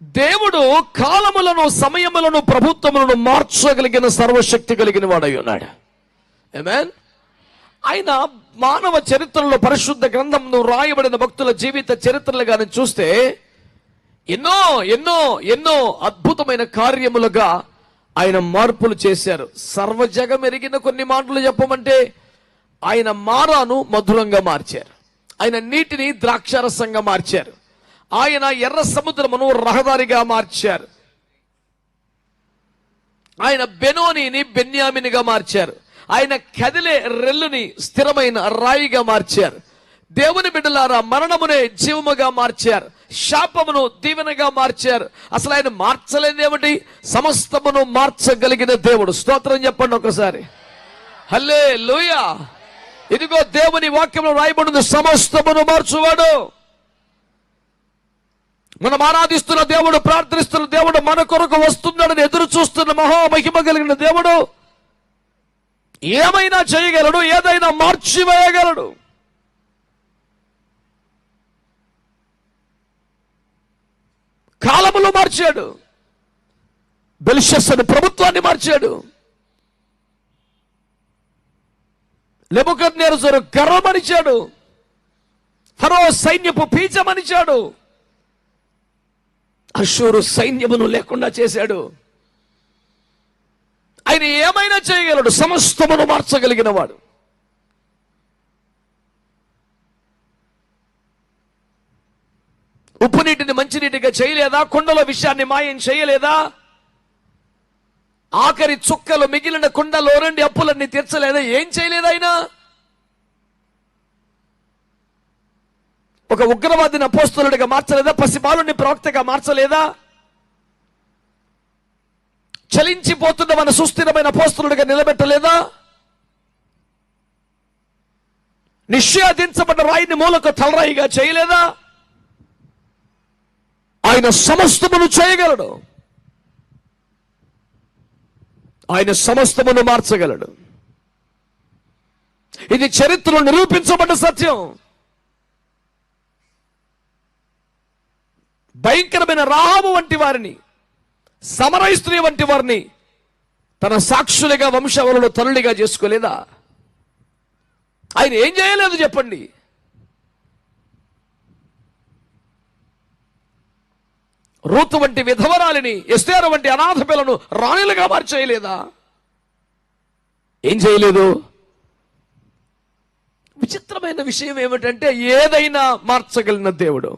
దేవుడు కాలములను, సమయములను, ప్రభుత్వములను మార్చగలిగిన సర్వశక్తి కలిగిన వాడై ఉన్నాడు. ఆమేన్. ఆయన మానవ చరిత్రలో, పరిశుద్ధ గ్రంథంలో రాయబడిన భక్తుల జీవిత చరిత్రలు కానీ చూస్తే ఎన్నో ఎన్నో ఎన్నో అద్భుతమైన కార్యములుగా ఆయన మార్పులు చేశారు. సర్వజగం ఎరిగిన కొన్ని మాటలు చెప్పమంటే, ఆయన మారాను మధురంగా మార్చారు, ఆయన నీటిని ద్రాక్షారసంగా మార్చారు, ఆయన ఎర్ర సముద్రమును రహదారిగా మార్చారు, ఆయన బెనోనిని బెన్యామినిగా మార్చారు, ఆయన కదిలే రెల్లుని స్థిరమైన రాయిగా మార్చారు. దేవుని బిడ్డలారా, మరణమునే జీవముగా మార్చారు, శాపమును దీవెనగా మార్చారు. అసలు ఆయన మార్చలేదేమిటి? సమస్తమును మార్చగలిగిన దేవుడు. స్తోత్రం చెప్పండి ఒకసారి. హల్లెలూయా. ఇదిగో దేవుని వాక్యంలో రాయబడింది, సమస్తమును మార్చువాడు. మనం ఆరాధిస్తున్న దేవుడు, ప్రార్థిస్తున్న దేవుడు, మన కొరకు వస్తున్నాడని ఎదురు చూస్తున్న మహామహిమ కలిగిన దేవుడు ఏమైనా చేయగలడు, ఏదైనా మార్చివేయగలడు. కాలములు మార్చాడు, బెల్షస్సరు ప్రభుత్వాన్ని మార్చాడు, నెబుకద్నెజరు గర్వమనిచాడు, ఫరో సైన్యపు పీచమనిచాడు, అష్షూరు సైన్యమును లేకుండా చేశాడు. ఆయన ఏమైనా చేయగలడు, సమస్తమును మార్చగలిగిన వాడు. ఉప్పు నీటిని మంచినీటిగా చేయలేదా? కుండలో విషయాన్ని మాయం చేయలేదా? ఆఖరి చుక్కలు మిగిలిన కుండలో నుండి అప్పులన్నీ తీర్చలేదా? ఏం చేయలేదు ఆయన? ఒక ఉగ్రవాదిని అపోస్తలుడిగా మార్చలేదా? పసిబాలుని ప్రవక్తగా మార్చలేదా? చలించిపోతున్న మన సుస్థిరమైన అపోస్తలుడిగా నిలబెట్టలేదా? నిషేధించబడ్డ రాయిని మూలకు తలరాయిగా చేయలేదా? ఆయన సమస్తమును చేయగలడు, ఆయన సమస్తమును మార్చగలడు. ఇది చరిత్రలో నిరూపించబడ్డ సత్యం. భయంకరమైన రాహాబు వంటి వారిని, సమరయ స్త్రీ వంటి వారిని తన సాక్షులుగా, వంశావళిలో తల్లుడిగా చేసుకోలేదా? ఆయన ఏం చేయలేదు చెప్పండి? రూతు వంటి విధవరాలిని, ఎస్తేరు వంటి అనాథ పిల్లను రాణులుగా మార్చేయలేదా? ఏం చేయలేదు? విచిత్రమైన విషయం ఏమిటంటే, ఏదైనా మార్చగలిగిన దేవుడు.